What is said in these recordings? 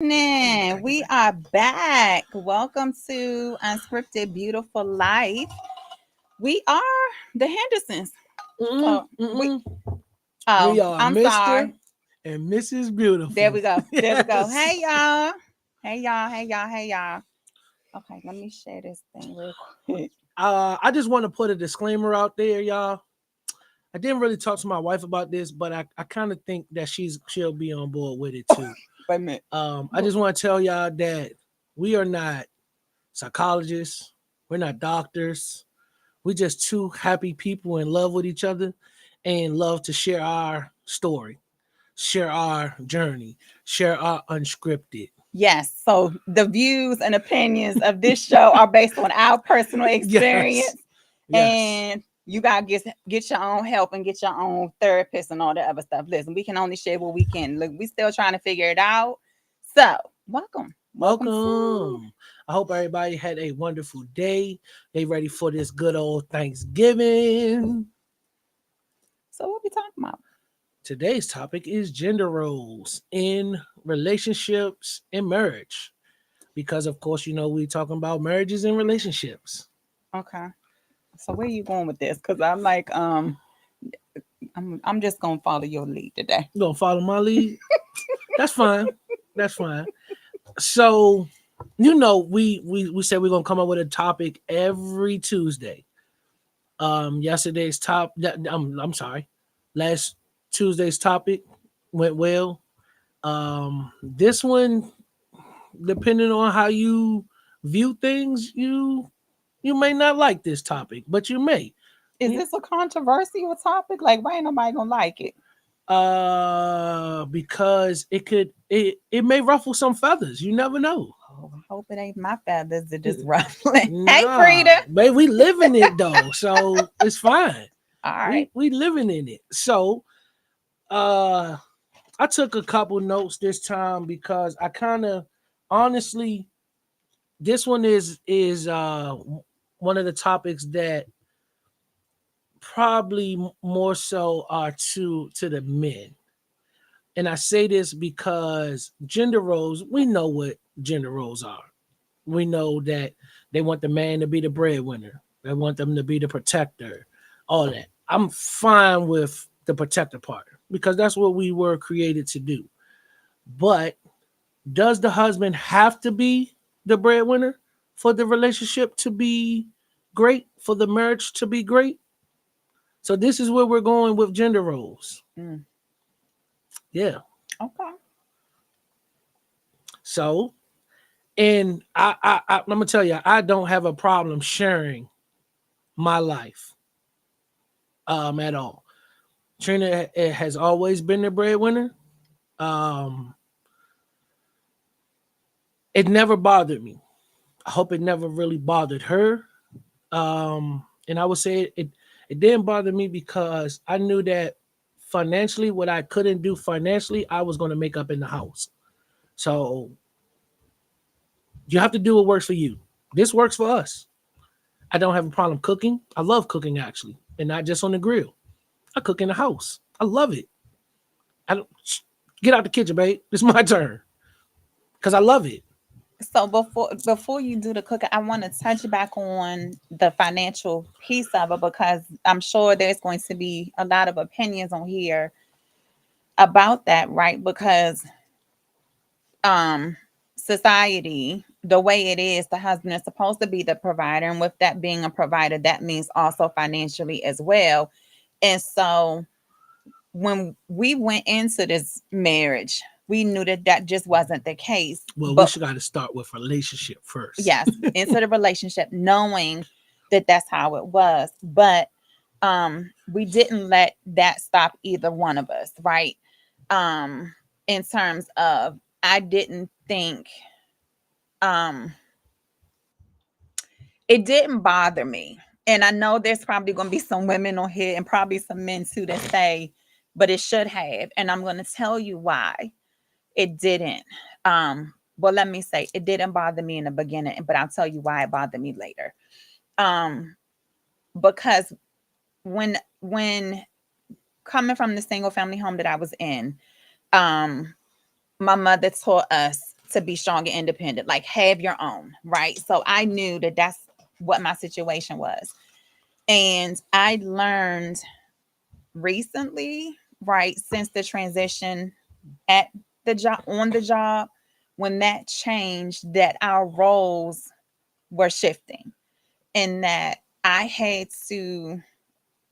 evening. We are back. Welcome to Unscripted Beautiful Life. We are the Hendersons. Mm-mm, Oh, we mm-mm. We oh, are I'm Mr. sorry. and Mrs. There we Beautiful. go. There we go. Yes. Hey y'all. Hey y'all. Hey y'all. Hey y'all. Okay, let me share this thing real quick. I just want to put a disclaimer out there, y'all. I didn't really talk to my wife about this, but I kind of think that she'll be on board with it too. Wait a minute. I just want to tell y'all that we are not psychologists, we're not doctors. We're just two happy people in love with each other and love to share our story, share our journey, share our unscripted. Yes, so the views and opinions of this show are based on our personal Yes. experience, Yes. and you gotta get your own help and get your own therapist and all that other stuff. Listen, we can only share what we can. Look, we still trying to figure it out. So, welcome to. Welcome. I hope everybody had a wonderful day. They ready for this good old Thanksgiving. So, what we talking about? Today's topic is gender roles in relationships and marriage. Because of course, we talking about marriages and relationships. Okay, so where you going with this? Because I'm like, I'm just gonna follow your lead today. You gonna follow my lead? That's fine. That's fine. So, we said we're gonna come up with a topic every Tuesday. Yesterday's I'm sorry, last Tuesday's topic went well. This one, depending on how you view things, you may not like this topic, but you may. Is this a controversial topic? Like, why ain't nobody gonna like it? Because it may ruffle some feathers. You never know. Oh, I hope it ain't my feathers that just ruffling. Hey, Nah, Frida. babe, we live in it though, so it's fine. All right. We living in it. So uh I took a couple notes this time because I kind of honestly this one is one of the topics that probably more so are to the men. And I say this because gender roles, we know what gender roles are. We know that they want the man to be the breadwinner. They want them to be the protector, all that. I'm fine with the protector part because that's what we were created to do. But does the husband have to be the breadwinner for the relationship to be great, for the marriage to be great? So this is where we're going with gender roles. Mm, Yeah. okay. So, and I'm gonna tell you, I don't have a problem sharing my life at all. Trina has always been the breadwinner. Um, it never bothered me. I hope it never really bothered her. And I would say it didn't bother me because I knew that financially, what I couldn't do financially, I was going to make up in the house. So you have to do what works for you. This works for us. I don't have a problem cooking. I love cooking actually, and not just on the grill. I cook in the house. I love it. I don't get out the kitchen, babe. It's my turn because I love it. So before you do the cooking, I want to touch back on the financial piece of it because I'm sure there's going to be a lot of opinions on here about that, right? Because um society, the way it is, the husband is supposed to be the provider, and with that being a provider, that means also financially as well. And so when we went into this marriage, we knew that that just wasn't the case. Well, we But should got to start with relationship first. yes, into the relationship, knowing that that's how it was. But we didn't let that stop either one of us, right? In terms of, I didn't think um it didn't bother me. And I know there's probably going to be some women on here and probably some men too that say, but it should have. And I'm going to tell you why it didn't. Well, let me say it didn't bother me in the beginning, but I'll tell you why it bothered me later. Um, because when coming from the single family home that I was in, um, my mother taught us to be strong and independent, like have your own, right? So I knew that that's what my situation was. And I learned recently, right, since the transition at the job, on the job, when that changed, that our roles were shifting, and that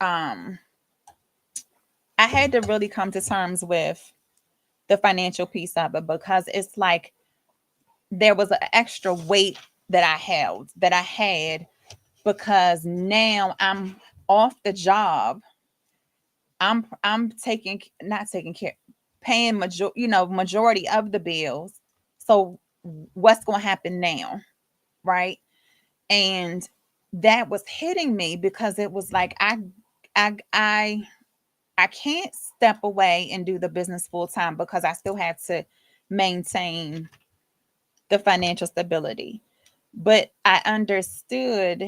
um I had to really come to terms with the financial piece of it, because it's like there was an extra weight that I held, that I had, because now I'm off the job. I'm taking, not taking care, paying majority of the bills. So what's going to happen now, right? And that was hitting me, because it was like I I I can't step away and do the business full time, because I still had to maintain the financial stability. But I understood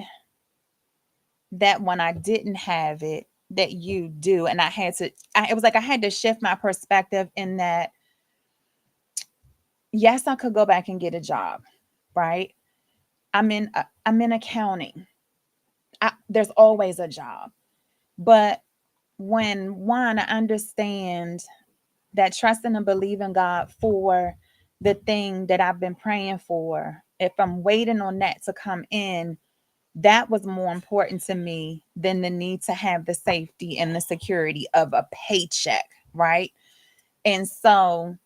that when I didn't have it, that you do. And it was like I had to shift my perspective, in that, yes, I could go back and get a job, right? I'm in accounting. There's always a job. But when one, I understand that trusting and believing God for the thing that I've been praying for, if I'm waiting on that to come in, that was more important to me than the need to have the safety and the security of a paycheck, right? And so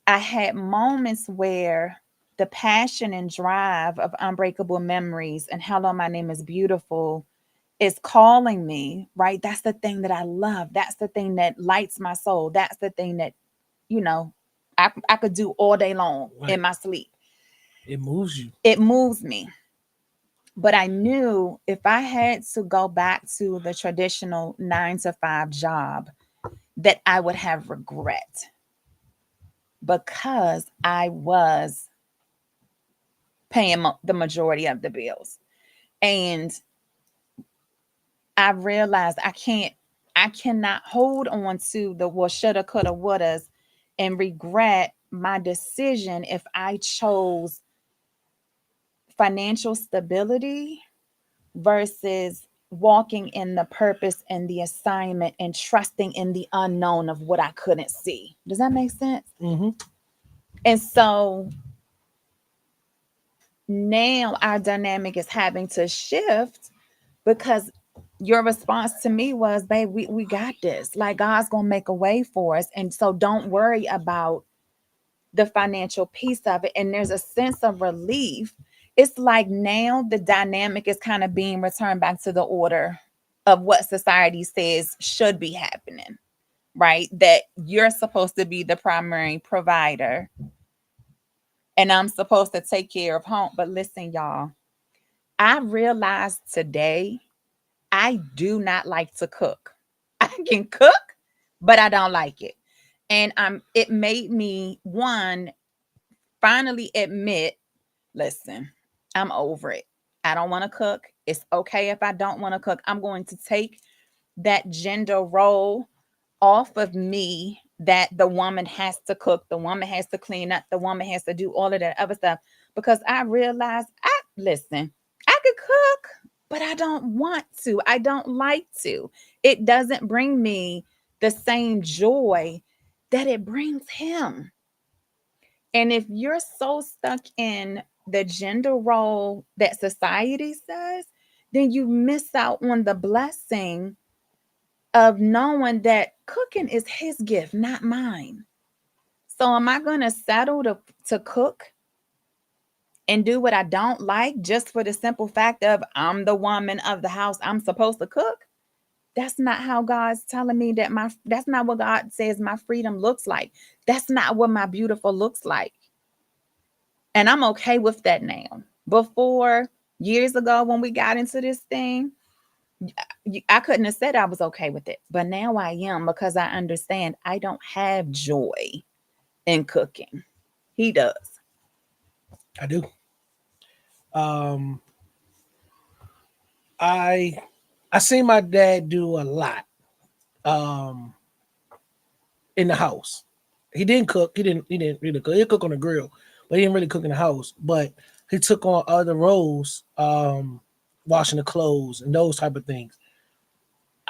I had moments where the passion and drive of Unbreakable Memories and Hello, My Name is Beautiful is calling me, right? That's the thing that I love. That's the thing that lights my soul. That's the thing that, you know, I could do all day long in Right. my sleep. It moves you. It moves me. But I knew if I had to go back to the traditional 9 to 5 job, that I would have regret, because I was paying the majority of the bills. And I realized I cannot hold on to the well, shoulda, coulda, wouldas, and regret my decision if I chose financial stability versus walking in the purpose and the assignment and trusting in the unknown of what I couldn't see. Does that make sense? Mm-hmm. And so now our dynamic is having to shift, because your response to me was, babe, we got this. Like, God's gonna make a way for us. And so don't worry about the financial piece of it. And there's a sense of relief. It's like now the dynamic is kind of being returned back to the order of what society says should be happening, right? That you're supposed to be the primary provider, and I'm supposed to take care of home. But listen, y'all, I realized today I do not like to cook. I can cook, but I don't like it. And it made me, one, finally admit, listen, I'm over it. I don't want to cook. It's okay if I don't want to cook. I'm going to take that gender role off of me, that the woman has to cook, the woman has to clean up, the woman has to do all of that other stuff, because I realized, listen, I could cook, but I don't want to. I don't like to. It doesn't bring me the same joy that it brings him. And if you're so stuck in the gender role that society says, then you miss out on the blessing of knowing that cooking is his gift, not mine. So am I going to settle to cook and do what I don't like, just for the simple fact of I'm the woman of the house, I'm supposed to cook? That's not how God's telling me that's not what God says my freedom looks like. That's not what my beautiful looks like. And I'm okay with that now. Before, years ago, when we got into this thing, I couldn't have said I was okay with it. But now I am, because I understand I don't have joy in cooking. He does. I do. Um, I I see my dad do a lot um in the house. He didn't cook. He didn't really cook. He cook on the grill, but he didn't really cook in the house. But he took on other roles, washing the clothes and those type of things.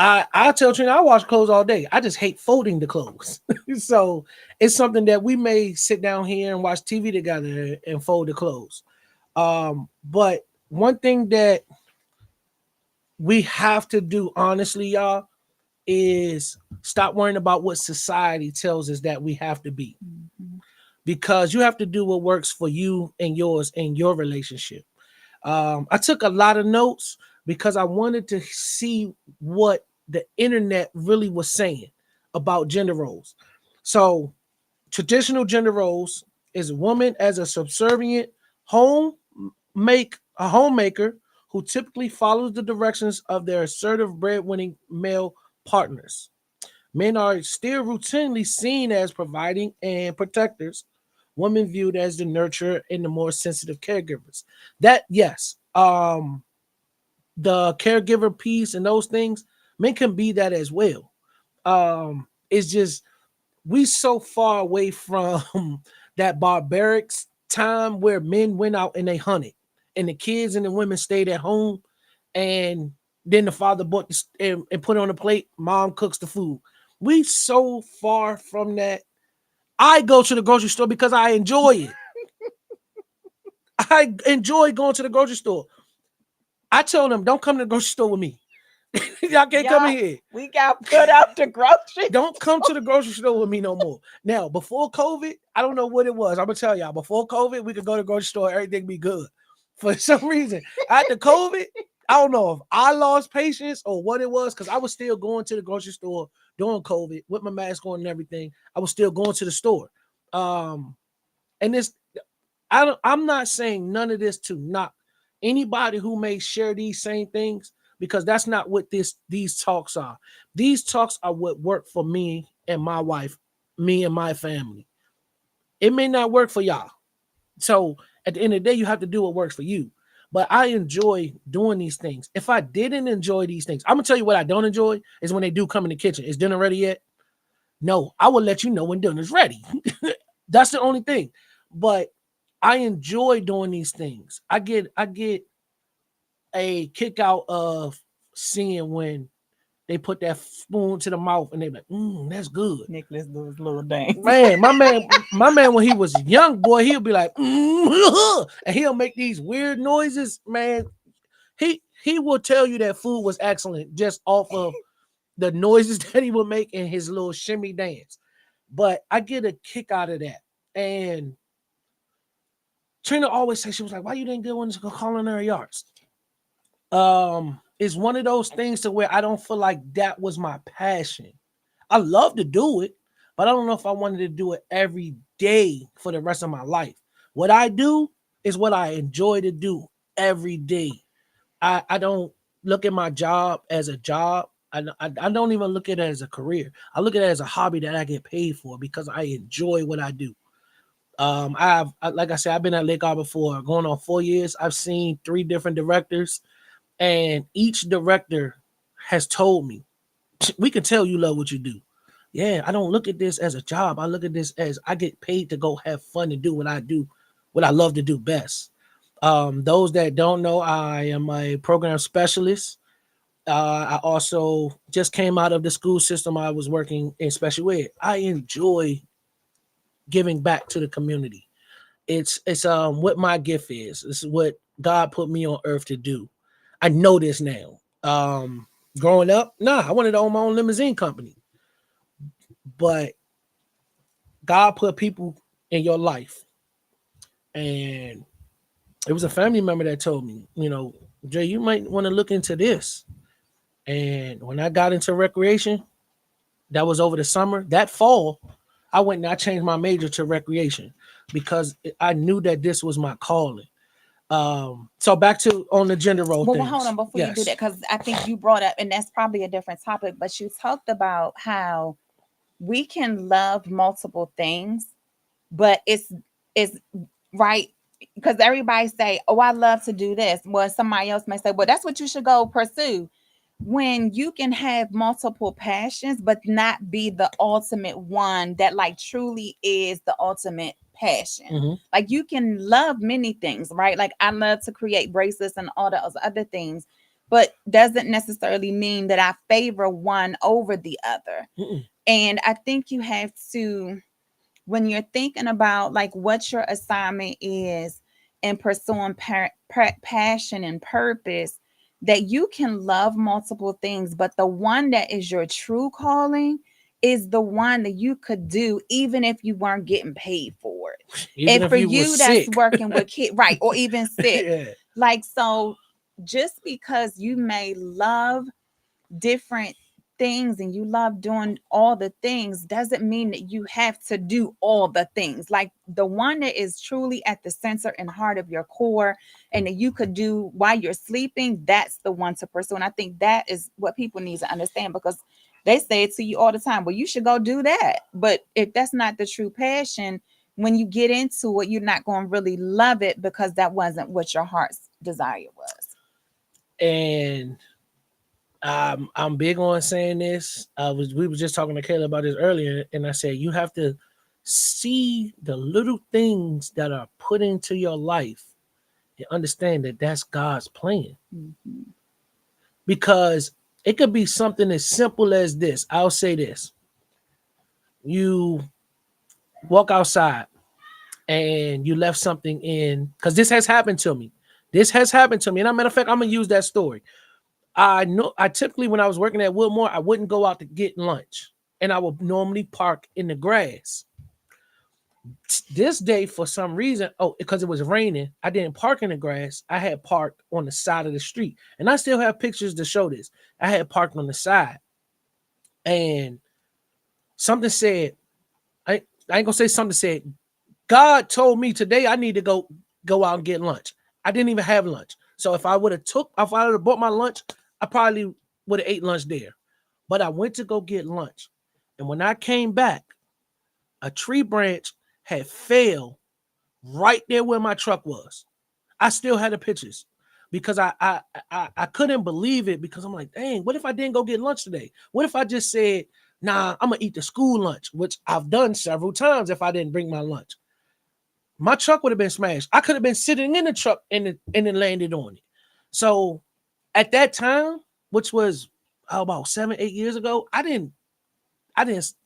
I tell Trina I wash clothes all day. I just hate folding the clothes. So it's something that we may sit down here and watch TV together and fold the clothes. But one thing that we have to do, honestly, y'all, is stop worrying about what society tells us that we have to be, Mhm. because you have to do what works for you and yours in your relationship. I took a lot of notes because I wanted to see what the internet really was saying about gender roles. So, traditional gender roles is a woman as a subservient home a homemaker who typically follows the directions of their assertive breadwinning male partners. Men are still routinely seen as providing and protectors, women viewed as the nurturer and the more sensitive caregivers. That, yes, the caregiver piece and those things, men can be that as well. It's just we so far away from that barbaric time where men went out and they hunted, and the kids and the women stayed at home, and then the father bought and put it on the plate. Mom cooks the food. We so far from that. I go to the grocery store because I enjoy it. I enjoy going to the grocery store. I tell them, don't come to the grocery store with me. Y'all can't come in Y'all, here. we got put up the grocery. Don't come to the grocery store with me no more. Now, before COVID, I don't know what it was. I'm gonna tell y'all. Before COVID, we could go to the grocery store, everything be good. For some reason, after COVID, I don't know if I lost patience or what it was, because I was still going to the grocery store during COVID with my mask on and everything. I was still going to the store. Um, and this, I'm not saying none of this to knock anybody who may share these same things, because that's not what these talks are. These talks are what work for me and my wife, me and my family. It may not work for y'all. So at the end of the day, you have to do what works for you. But I enjoy doing these things. If I didn't enjoy these things, I'm gonna tell you what I don't enjoy is when they do come in the kitchen. Is dinner ready yet? No, I will let you know when dinner's ready. That's the only thing. But I enjoy doing these things. I get a kick out of seeing when they put that spoon to the mouth and they like, that's good. Nicholas do his little dance. Man, my man, when he was a young boy, he'll be like, and he'll make these weird noises. Man, he will tell you that food was excellent just off of the noises that he would make in his little shimmy dance. But I get a kick out of that. And Trina always says, she was like, why you didn't go into culinary arts? It's one of those things to where I don't feel like that was my passion. I love to do it, but I don't know if I wanted to do it every day for the rest of my life. What I do is what I enjoy to do every day. I don't look at my job as a job. I don't even look at it as a career. I look at it as a hobby that I get paid for because I enjoy what I do. Like I said, I've been at Lake Arbor for going on 4 years. I've seen 3 different directors, and each director has told me, we can tell you love what you do. Yeah, I don't look at this as a job. I look at this as I get paid to go have fun and do what I do, what I love to do best. Those that don't know, I am a program specialist. I also just came out of the school system. I was working in special ed. I enjoy giving back to the community. It's what my gift is. This is what God put me on earth to do. I know this now. Growing up, nah, I wanted to own my own limousine company, but God put people in your life, and it was a family member that told me, Jay, you might want to look into this. And when I got into recreation, that was over the summer. That fall, I went and I changed my major to recreation because I knew that this was my calling. So back to on the gender role Well, hold things. on before you do Yes. that, because I think you brought up, and that's probably a different topic, but you talked about how we can love multiple things, but it's right, because everybody say, oh, I love to do this. Well, somebody else may say, well, that's what you should go pursue. when you can have multiple passions but not be the ultimate one that like truly is the ultimate passion. Hmm. Like you can love many things, right? Like I love to create bracelets and all those other things, but doesn't necessarily mean that I favor one over the other. Mm-mm. And I think you have to, when you're thinking about like what your assignment is in pursuing passion and purpose, that you can love multiple things, but the one that is your true calling is the one that you could do even if you weren't getting paid for it. Even And if for you were you, that's sick. working with kids, right? Or even sick. Yeah. Like, so just because you may love different things and you love doing all the things doesn't mean that you have to do all the things. Like the one that is truly at the center and heart of your core and that you could do while you're sleeping, that's the one to pursue. And I think that is what people need to understand, because they say it to you all the time, well, you should go do that. But if that's not the true passion, when you get into it, you're not going to really love it because that wasn't what your heart's desire was. And I'm big on saying this. We were just talking to Kayla about this earlier, and I said you have to see the little things that are put into your life and understand that that's God's plan. Mhm. Because it could be something as simple as this. I'll say this: you walk outside and you left something in, because this has happened to me. This has happened to me, and as a matter of fact, I'm gonna use that story. I know I typically, when I was working at Wilmore, I wouldn't go out to get lunch, and I would normally park in the grass. This day, for some reason, oh, because it was raining, I didn't park in the grass. I had parked on the side of the street, and I still have pictures to show this. I had parked on the side, and something said, I ain't gonna say something said. God told me today I need to go out and get lunch. I didn't even have lunch, so if I would have bought my lunch, I probably would have ate lunch there. But I went to go get lunch. And when I came back, a tree branch had fell right there where my truck was. I still had the pictures because I couldn't believe it, because I'm like, dang, what if I didn't go get lunch today? What if I just said, nah, I'm gonna eat the school lunch, which I've done several times if I didn't bring my lunch. My truck would have been smashed. I could have been sitting in the truck and it landed on it. So at that time, which was about 7, 8 years ago, I didn't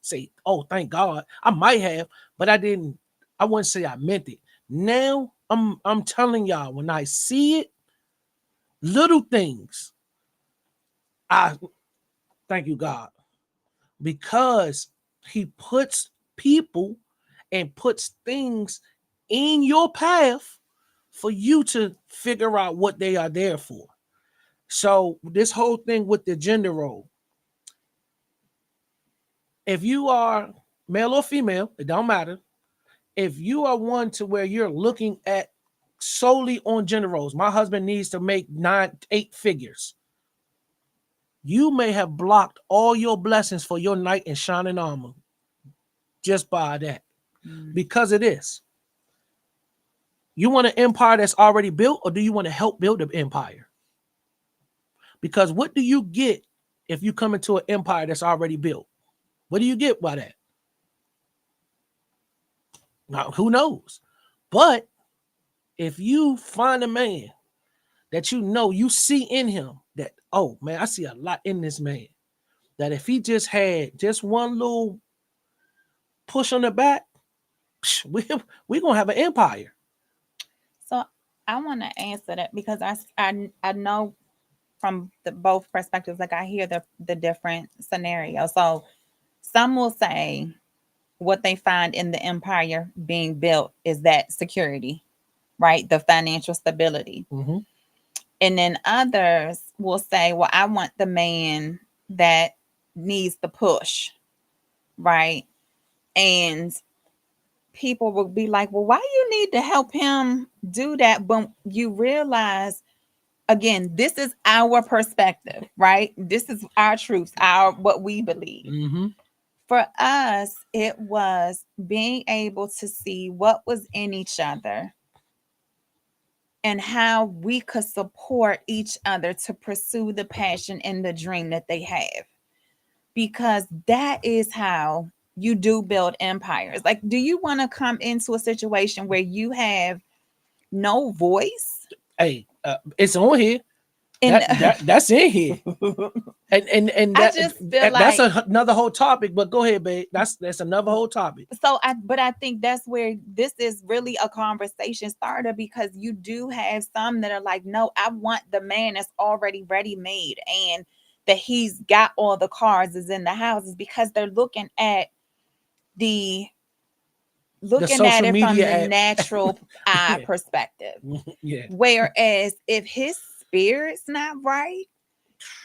say, "Oh, thank God." I might have, but I didn't. I wouldn't say I meant it. Now I'm telling y'all, when I see it, little things, I thank you, God, because He puts people and puts things in your path for you to figure out what they are there for. So this whole thing with the gender role, if you are male or female, it don't matter. If you are one to where you're looking at solely on gender roles, my husband needs to make 9, 8 figures. You may have blocked all your blessings for your knight in shining armor just by that. Mm. Because of this, you want an empire that's already built, or do you want to help build the empire? Because what do you get if you come into an empire that's already built? What do you get by that? Now, who knows? But if you find a man that you see in him that, oh man, I see a lot in this man, that if he just had just one little push on the back, we gonna have an empire. So I want to answer that because I know from the both perspectives. Like I hear the different scenarios. So some will say what they find in the empire being built is that security, right? The financial stability. Mm-hmm. And then others will say, well, I want the man that needs the push, right? And people will be like, well, why you need to help him do that? But you realize, again, this is our perspective, right? This is our truths, our what we believe. Mm-hmm. For us, it was being able to see what was in each other and how we could support each other to pursue the passion and the dream that they have. Because that is how you do build empires. Like, do you want to come into a situation where you have no voice? Hey, it's on here. And That's in here. And I that just feel that's like, another whole topic. But go ahead, babe. That's another whole topic. but I think that's where this is really a conversation starter, because you do have some that are like, no, I want the man that's already ready made, and that he's got all the cars is in the houses, because they're the The looking at social it from media the app. natural eye Yeah, perspective. yeah. Whereas if his spirit's not right,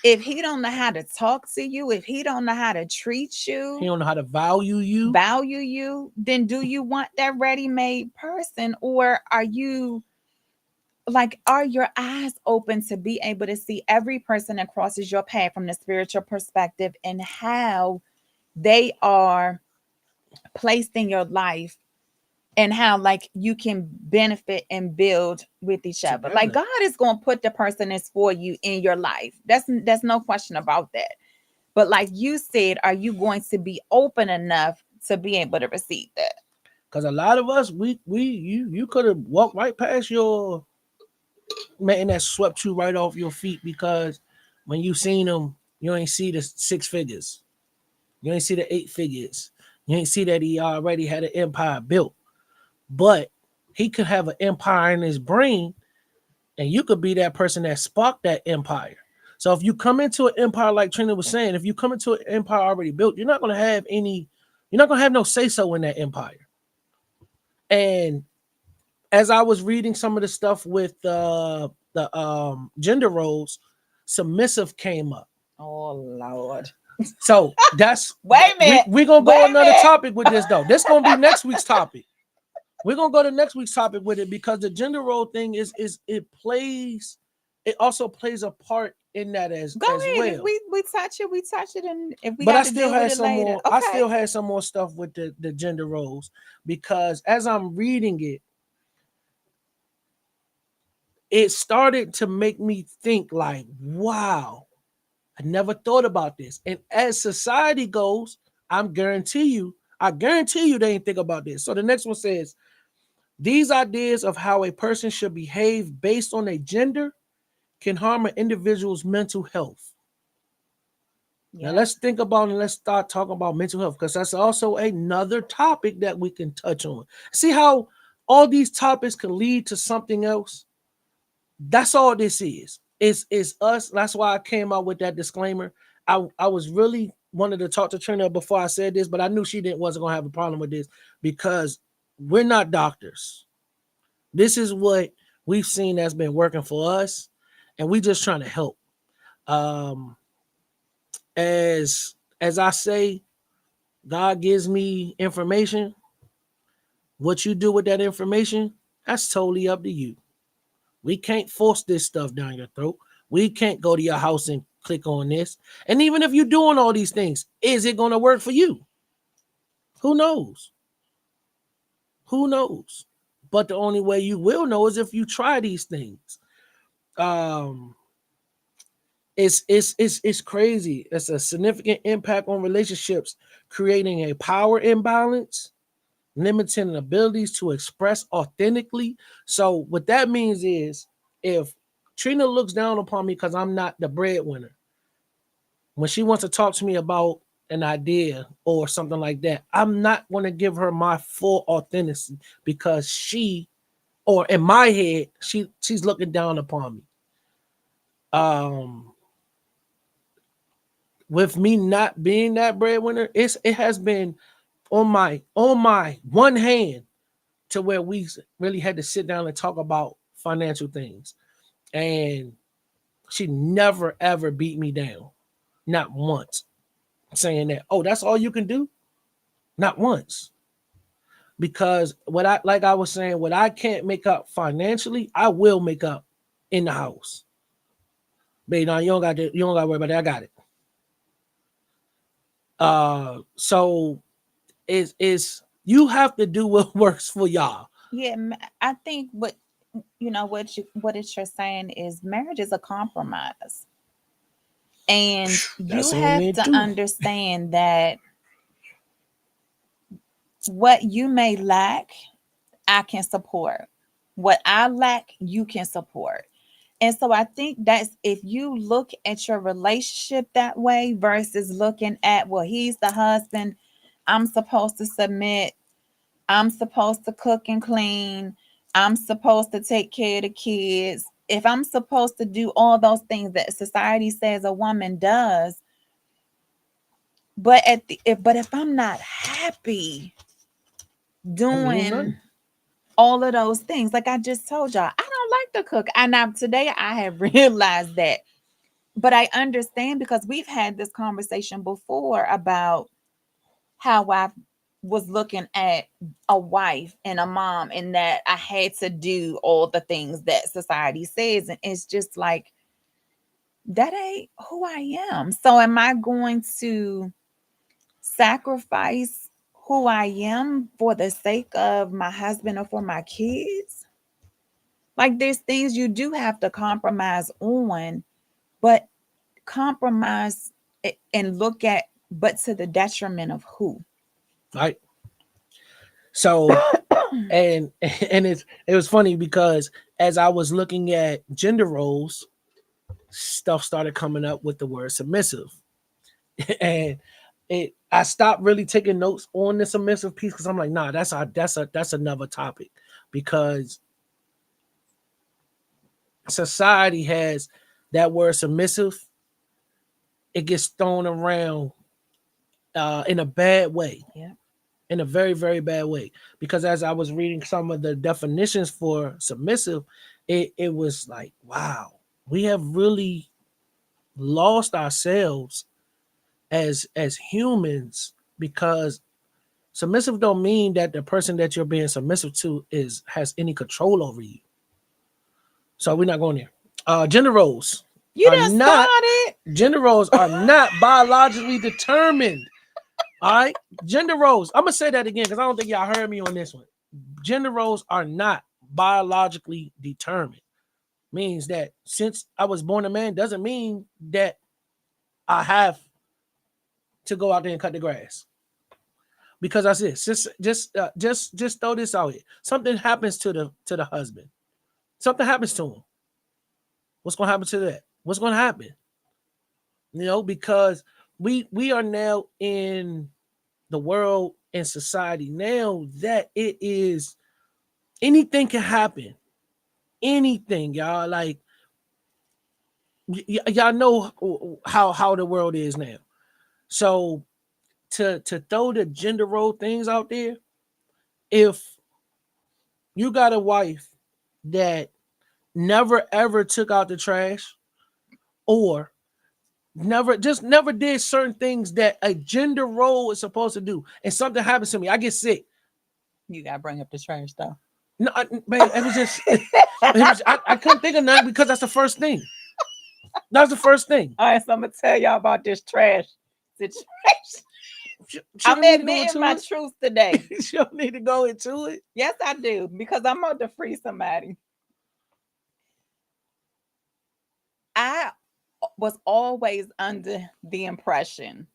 if he don't know how to talk to you, if he don't know how to treat He you, don't know how to you. value you, then do you want that ready-made person? Or are you like, are your eyes open to be able to see every person that crosses your path from the spiritual perspective, and how they are placed in your life, and how like you can benefit and build with each other? Like, Together. God is going to put the person that's for you in your life. That's no question about that. But like you said, are you going to be open enough to be able to receive that? Because a lot of us, you could have walked right past your man that swept you right off your feet, because when you seen him, you ain't see the 6 figures. You ain't see the 8 figures. You ain't see that he already had an empire built. But he could have an empire in his brain, and you could be that person that sparked that empire. So if you come into an empire, like Trina was saying, if you come into an empire already built, you're not gonna have no say so in that empire. And as I was reading some of the stuff with the gender roles, submissive came up. Oh Lord. So that's Wait a minute. we're gonna Wait go a another minute. topic with this though. This gonna be next week's topic. We're gonna go to next week's topic with it, because the gender role thing it also plays a part in that Go as ahead. If well. we touch it, we touch it, and if we But got to deal with it later, I okay. still had some more stuff with the gender roles, because as I'm reading it, it started to make me think like, wow, I never thought about this. And as society goes, I guarantee you they ain't think about this. So the next one says, these ideas of how a person should behave based on a gender can harm an individual's mental health. Now Yeah. let's think about and let's start talking about mental health, because that's also another topic that we can touch on. See how all these topics can lead to something else? That's all this is. It's us. That's why I came out with that disclaimer. I was really wanted to talk to Trina before I said this, but I knew she didn't wasn't gonna have a problem with this, because we're not doctors. This is what we've seen that's been working for us, and we just trying to help. Um, as I say, God gives me information. What you do with that information, that's totally up to you. We can't force this stuff down your throat. We can't go to your house and click on this. And even if you're doing all these things, is it going to work for you? Who knows? Who knows? But the only way you will know is if you try these things. Um, it's crazy. It's a significant impact on relationships, creating a power imbalance, limiting abilities to express authentically. So what that means is, if Trina looks down upon me because I'm not the breadwinner, when she wants to talk to me about an idea or something like that, I'm not going to give her my full authenticity, because or in my head, she's looking down upon me. Um, with me not being that breadwinner, it has been on my one hand, to where we really had to sit down and talk about financial things. And she never ever beat me down. Not once. Saying that, oh, that's all you can do? Not once. Because like I was saying, what I can't make up financially, I will make up in the house. Babe, no, you don't gotta worry about that. I got it. So it's you have to do what works for y'all. Yeah, I think you know what you're saying is marriage is a compromise, and you That's on have there to too. understand that what you may lack, I can support. What I lack, you can support. And so I think that's, if you look at your relationship that way versus looking at, well, he's the husband, I'm supposed to submit, I'm supposed to cook and clean, I'm supposed to take care of the kids. If I'm supposed to do all those things that society says a woman does, but if I'm not happy I mean doing nothing. all of those things, like I just told y'all, I don't like to cook. And now today I have realized that. But I understand because we've had this conversation before about how I was looking at a wife and a mom, and that I had to do all the things that society says. And it's just like, that ain't who I am. So am I going to sacrifice who I am for the sake of my husband or for my kids? Like, there's things you do have to compromise on, but compromise and look at, but to the detriment of who? Right. So and it was funny because as I was looking at gender roles, stuff started coming up with the word submissive. And I stopped really taking notes on the submissive piece because I'm like, nah, that's another topic. Because society has that word submissive, it gets thrown around in a bad way, Yeah. in a very, very bad way. Because as I was reading some of the definitions for submissive, it was like, wow, we have really lost ourselves as humans, because submissive don't mean that the person that you're being submissive to is has any control over you. So we're not going there. Gender roles You are done not started. gender roles are not biologically determined. All right, gender roles. I'm gonna say that again because I don't think y'all heard me on this one. Gender roles are not biologically determined. Means that since I was born a man doesn't mean that I have to go out there and cut the grass. Because I said, just throw this out here. Something happens to the husband. Something happens to him. What's gonna happen to that? What's gonna happen? Because we are now in the world and society now that it is anything can happen. Anything, y'all. Like y'all know how the world is now. So to throw the gender role things out there, if you got a wife that never ever took out the trash, or never did certain things that a gender role is supposed to do, and something happens to me, I get sick. You gotta bring up the trash though. No, man, it was just I couldn't think of nothing because that's the first thing. That's the first thing. All right, so I'm gonna tell y'all about this trash situation. She I'm don't need to go admitting into my it. truth today. She don't need to go into it. Yes, I do, because I'm about to free somebody. I was always under the impression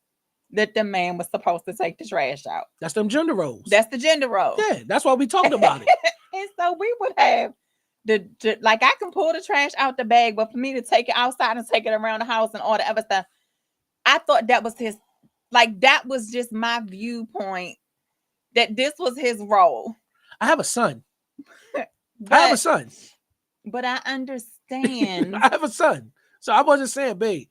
that the man was supposed to take the trash out. That's them gender roles. That's the gender role. Yeah, that's why we talked about it. And so we would have like, I can pull the trash out the bag, but for me to take it outside and take it around the house and all the other stuff, I thought that was his, like, that was just my viewpoint, that this was his role. I have a son. I have a But son. but I understand. I have a son. So I wasn't saying, babe,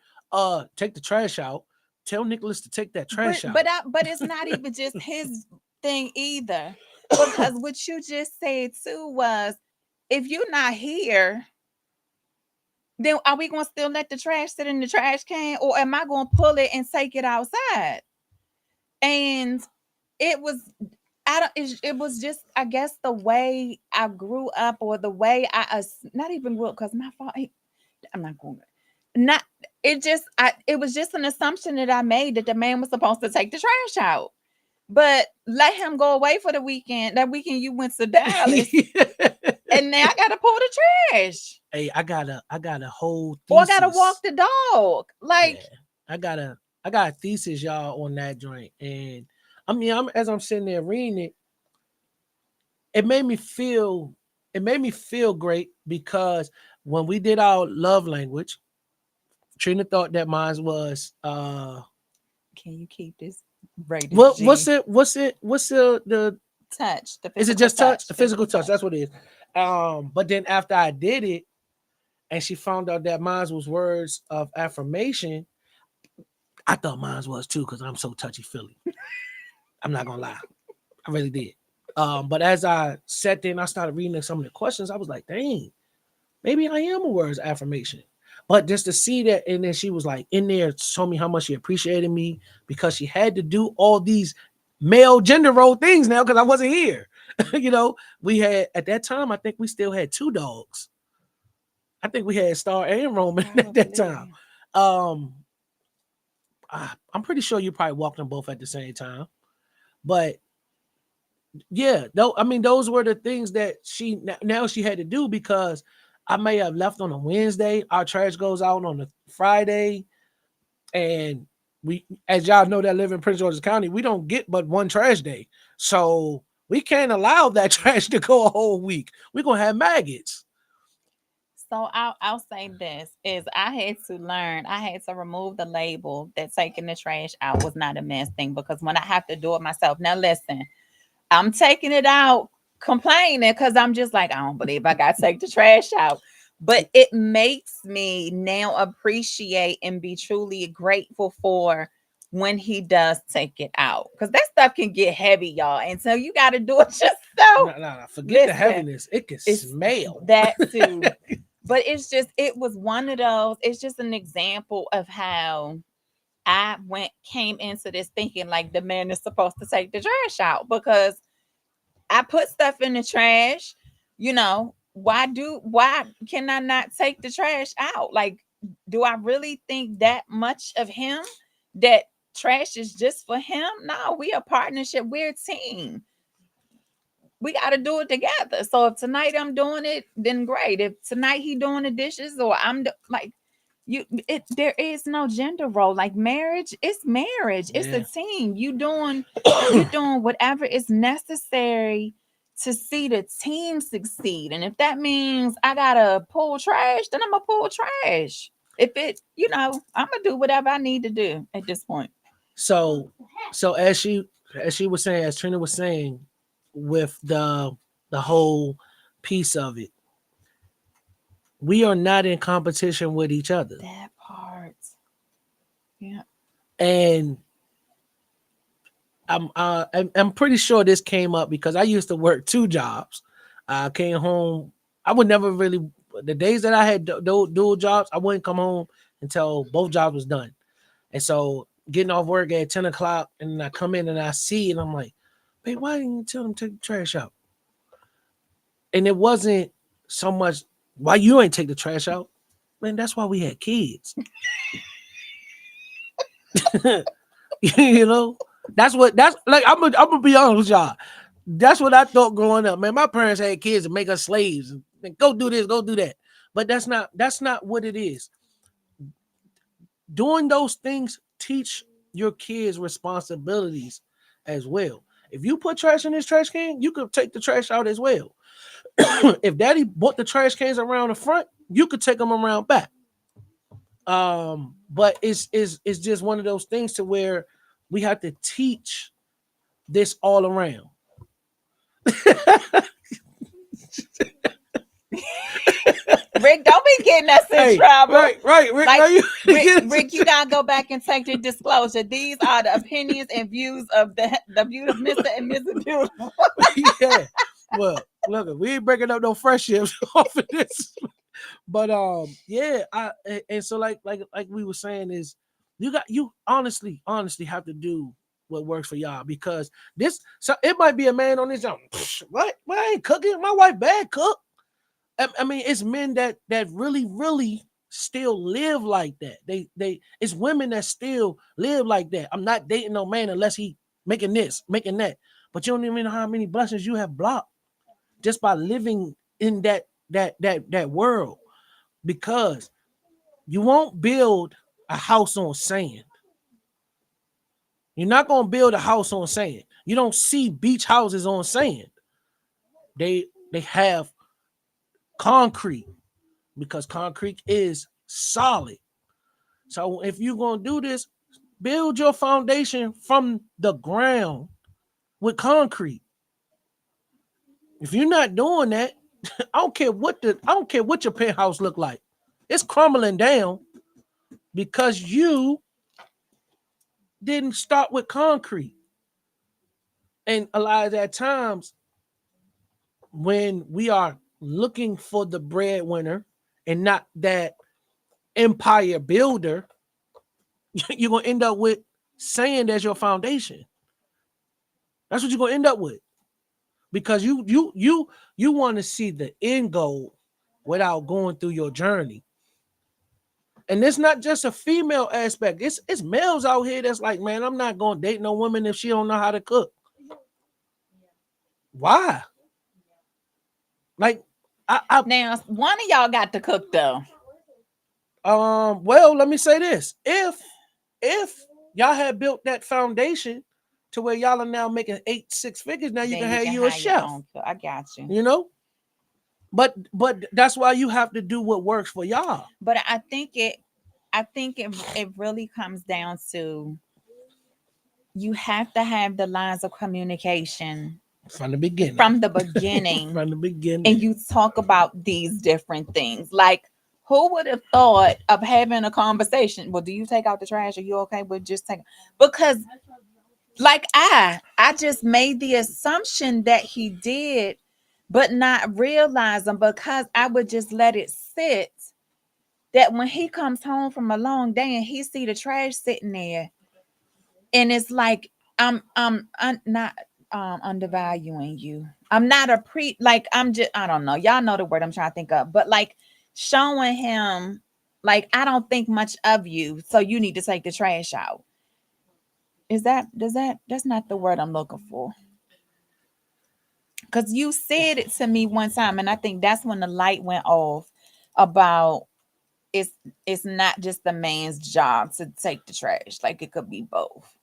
take the trash out. Tell Nicholas to take that But trash out. but it's not even just his thing either. Because what you just said too was, if you're not here, then are we gonna still let the trash sit in the trash can, or am I gonna pull it and take it outside? And it was, I don't it was just, I guess, the way I grew up, or the way not even grew up, because my father, I'm not going not it was just an assumption that I made, that the man was supposed to take the trash out. But let him go away for the weekend. That weekend you went to Dallas, and now I gotta pull the trash. Hey, I got a whole Or I gotta walk thesis. the dog. Yeah, Like, I got a thesis, y'all, on that joint. And I mean, as I'm sitting there reading it, it made me feel it made me feel great because when we did our love language, Trina thought that mine was can you keep this rated what what's G? it what's it what's the Touch, the is it physical just touch? touch, A physical physical touch, touch. that's what it is. But then after I did it and she found out that mine was words of affirmation, I thought mine was too because I'm so touchy feely. I'm not gonna lie. I really did. But as I sat there and I started reading some of the questions, I was like, dang, maybe I am a words affirmation. But just to see that, and then she was like in there, told me how much she appreciated me because she had to do all these male gender role things now because I wasn't here. We had at that time, I think we still had two dogs. I think we had Star and Roman at that time. Probably. Um, I'm pretty sure you probably walked them both at the same time. But yeah, though I mean those were the things that she now she had to do because I may have left on a Wednesday. Our trash goes out on a Friday, and we, as y'all know, that live in Prince George's County, we don't get but one trash day, so we can't allow that trash to go a whole week. We're gonna have maggots. So I'll say this is I had to learn, I had to remove the label that taking the trash out was not a mess thing because when I have to do it myself. Now listen, I'm taking it out complaining because I'm just like, I don't believe I got to take the trash out. But it makes me now appreciate and be truly grateful for when he does take it out. Because that stuff can get heavy, y'all. And so you got to do it yourself. No, no, no, forget the Listen, heaviness. It can it's smell. that too. But it's just, it was one of those, it's just an example of how came into this thinking like the man is supposed to take the trash out because I put stuff in the trash, why can I not take the trash out? Like, do I really think that much of him that trash is just for him? No, we a partnership, we're a team. We got to do it together. So if tonight I'm doing it, then great. If tonight he doing the dishes or like there is no gender role. Like marriage, it's marriage. It's a Yeah. team. You doing whatever is necessary to see the team succeed. And if that means I gotta pull trash, then I'm gonna pull trash. If I'm gonna do whatever I need to do at this point. So, so as she was saying, as Trina was saying, with the whole piece of it, we are not in competition with each other, That part. Yeah. and I'm pretty sure this came up because I used to work two jobs. I came home. I would never really the days that I had dual jobs. I wouldn't come home until both jobs was done. And so getting off work at 10 o'clock, and then I come in and I see, and I'm like, "Babe, why didn't you tell them to take the trash out?" And it wasn't so much why you ain't take the trash out. Man, that's why we had kids. you know, that's like I'm gonna be honest with y'all. That's what I thought growing up. Man, my parents had kids to make us slaves and go do this, go do that. But that's not what it is. Doing those things teach your kids responsibilities as well. If you put trash in this trash can, you could take the trash out as well. If daddy bought the trash cans around the front, you could take them around back. But it's just one of those things to where we have to teach this all around. Rick, don't be getting us in Hey, trouble. right, Rick. Like Now you Rick, you gotta go back and take the disclosure. These are the opinions and views of the beautiful Mr. and Mrs. Beautiful. yeah. Well, look, we ain't breaking up no friendships off of this. But yeah, and so like we were saying is you honestly have to do what works for y'all because this so it might be a man on this job. What? Well, I ain't cooking. My wife bad cook. I mean, it's men that really still live like that. They it's women that still live like that. I'm not dating no man unless he making this, making that. But you don't even know how many blessings you have blocked just by living in that world, because you won't build a house on sand. You're not going to build a house on sand. You don't see beach houses on sand. They have concrete, because concrete is solid. So if you're going to do this, build your foundation from the ground with concrete. If you're not doing that, I don't care what your penthouse look like. It's crumbling down because you didn't start with concrete. And a lot of that times when we are looking for the breadwinner and not that empire builder, you're gonna end up with sand as your foundation. That's what you're gonna end up with. Because you want to see the end goal without going through your journey. And it's not just a female aspect. It's males out here that's like, man, I'm not gonna date no woman if she don't know how to cook. Why? Like, Now, one of y'all got to cook though. well, let me say this. If y'all had built that foundation to where y'all are now making 6 figures, now you Then can you have can you a have your chef. own cook. I got you. You know? But that's why you have to do what works for y'all. But I think it really comes down to you have to have the lines of communication From the beginning. from the beginning. From the beginning. And you talk about these different things. Like, who would have thought of having a conversation? Well, do you take out the trash? Are you okay with just take? Because, like, I just made the assumption that he did, but not realizing, because I would just let it sit, that when he comes home from a long day and he see the trash sitting there, and it's like I'm not undervaluing you. I'm not a like, I'm just, I don't know, y'all know the word I'm trying to think of, but like showing him like, I don't think much of you, so you need to take the trash out. That's not the word I'm looking for, because you said it to me one time, and I think that's when the light went off about, it's it's not just the man's job to take the trash, like it could be both.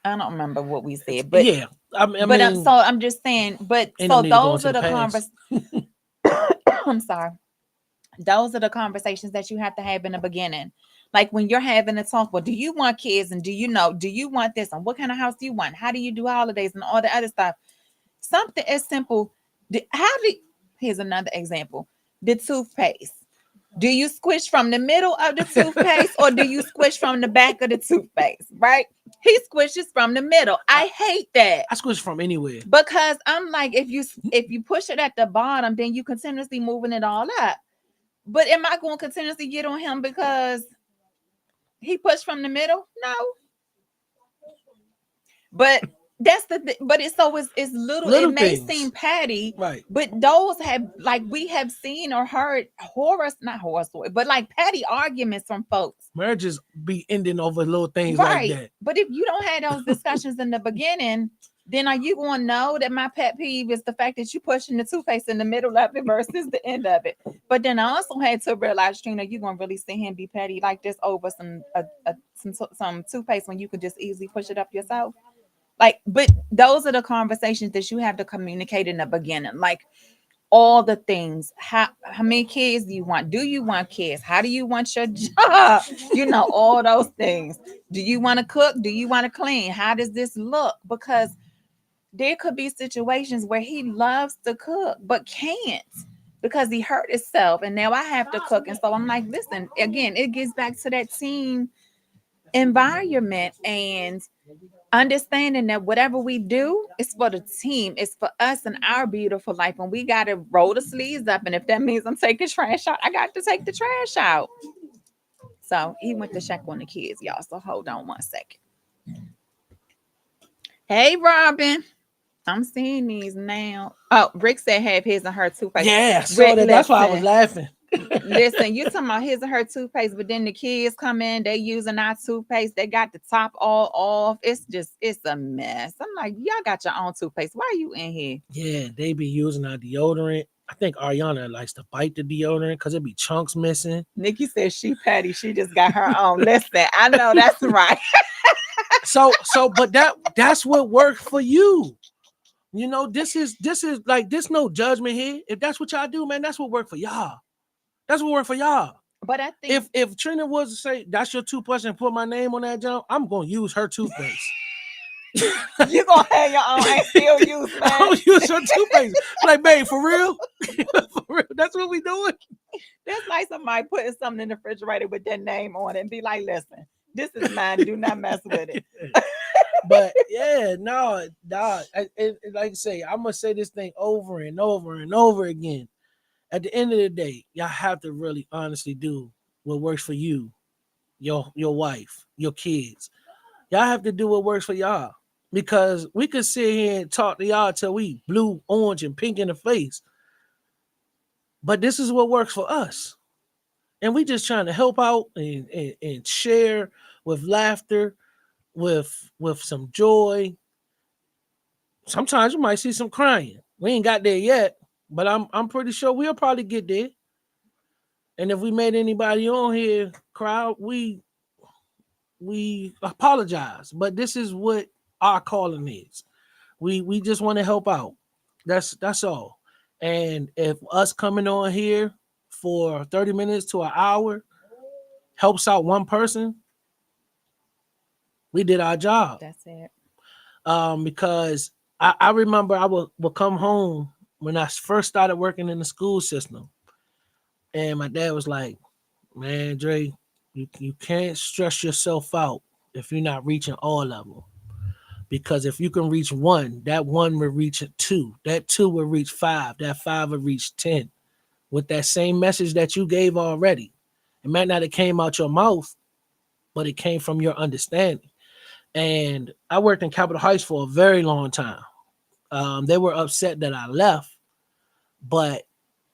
I don't remember what we said, but Yeah. I so mean, I'm just saying, but ain't no so need to go those into are the the past. I'm sorry. Those are the conversations that you have to have in the beginning. Like when you're having a talk, well, do you want kids? And do you want this? And what kind of house do you want? How do you do holidays and all the other stuff? Something as simple. Here's another example. The toothpaste. Do you squish from the middle of the toothpaste or do you squish from the back of the toothpaste? Right? He squishes from the middle. I hate that. I squish from anywhere. Because I'm like, if you push it at the bottom, then you continuously moving it all up. But am I going to continuously get on him because he pushed from the middle? No. But but it's little. It Little may things. seem petty, Right. but those have, like, we have seen or heard horror, not horror story, but like petty arguments from folks. Marriages be ending over little things like Right. that. But if you don't have those discussions in the beginning, then are you going to know that my pet peeve is the fact that you pushing the toothpaste in the middle of it versus the end of it? But then I also had to realize, Trina, you're going to really sit here and be petty like this over some toothpaste when you could just easily push it up yourself. Like, but those are the conversations that you have to communicate in the beginning. Like, all the things. How many kids do you want? Do you want kids? How do you want your job? All those things. Do you want to cook? Do you want to clean? How does this look? Because there could be situations where he loves to cook but can't because he hurt himself, and now I have to cook. And so I'm like, listen, again, it gets back to that team environment and understanding that whatever we do is for the team, it's for us and our beautiful life, and we got to roll the sleeves up. And if that means I'm taking trash out, I got to take the trash out. So he went to check on the kids, y'all, so hold on one second. Hey, Robin, I'm seeing these now. Oh, Rick said have his and her toothpaste. Yeah, I saw Rick, that. That's why I was listen, laughing. Listen, you talking about his or her toothpaste, but then the kids come in, they using our toothpaste, they got the top all off. It's a mess. I'm like, y'all got your own toothpaste. Why are you in here? Yeah, they be using our deodorant. I think Ariana likes to bite the deodorant because it be chunks missing. Nikki says she petty. She just got her own. Listen, I know that's right. But that's what worked for you. You know, this is like this no judgment here. If that's what y'all do, man, that's what worked for y'all. That's what worked for y'all. But I think If Trina was to say that's your toothbrush and put my name on that jump, I'm gonna use her toothpaste. you gonna have your own and still use I'm man. gonna use her toothpaste. Like, babe, for real? For real? That's what we doing. That's like somebody putting something in the refrigerator with their name on it and be like, listen, this is mine. Do not mess with it. But yeah, no, nah, like I say, I'm gonna say this thing over and over and over again. At the end of the day, y'all have to really honestly do what works for you, your wife, your kids. Y'all have to do what works for y'all. Because we could sit here and talk to y'all till we blue, orange, and pink in the face. But this is what works for us. And we just trying to help out and share with laughter, with some joy. Sometimes you might see some crying. We ain't got there yet, but I'm pretty sure we'll probably get there. And if we made anybody on here cry, we apologize. But this is what our calling is. We just want to help out. That's all. And if us coming on here for 30 minutes to an hour helps out one person, we did our job. That's it. Because I remember I would come home when I first started working in the school system, and my dad was like, "Man, Dre, you can't stress yourself out if you're not reaching all of them. Because if you can reach one, that one will reach two, that two will reach five, that five will reach 10. With that same message that you gave already, it might not have came out your mouth, but it came from your understanding." And I worked in Capitol Heights for a very long time. They were upset that I left, but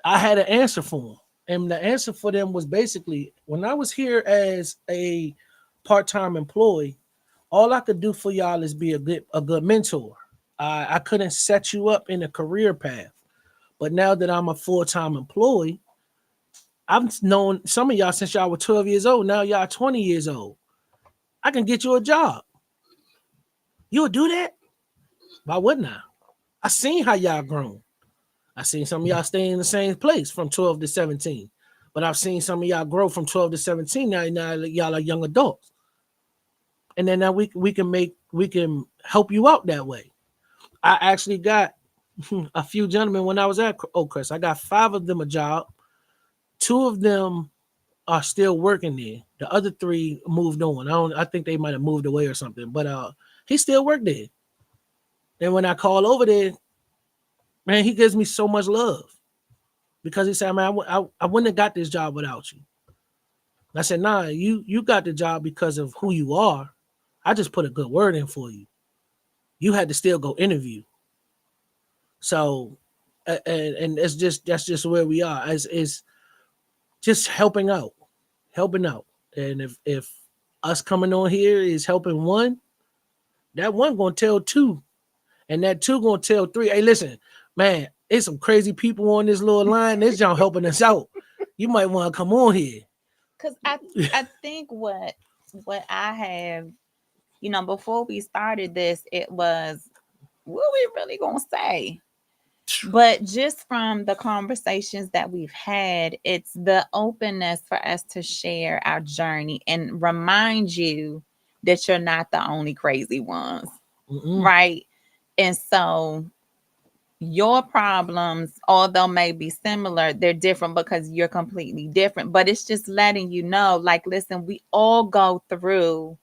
I had an answer for them. And the answer for them was basically when I was here as a part-time employee, all I could do for y'all is be a good mentor. I couldn't set you up in a career path. But now that I'm a full-time employee, I've known some of y'all since y'all were 12 years old. Now y'all 20 years old. I can get you a job. You'll do that? Why wouldn't I? I seen how y'all grown. I seen some of y'all stay in the same place from 12 to 17. But I've seen some of y'all grow from 12 to 17. Now y'all are young adults. And then now we can help you out that way. I actually got a few gentlemen when I was at Oakhurst. I got 5 of them a job. 2 of them are still working there. The other 3 moved on. I think they might have moved away or something. But he still worked there. And when I call over there, man, he gives me so much love because he said, "Man, I wouldn't have got this job without you." I said, "Nah, you got the job because of who you are. I just put a good word in for you. You had to still go interview." So, and it's just that's just where we are. It's just helping out. And if us coming on here is helping one, that one gonna tell 2, and that 2 gonna tell 3. Hey, listen, man, it's some crazy people on this little line. This y'all helping us out. You might want to come on here. Because I think what I have, before we started this, it was what we really gonna say. But just from the conversations that we've had, it's the openness for us to share our journey and remind you that you're not the only crazy ones, Mm-mm. right? And so your problems, although may be similar, they're different because you're completely different. But it's just letting you know, like, listen, we all go through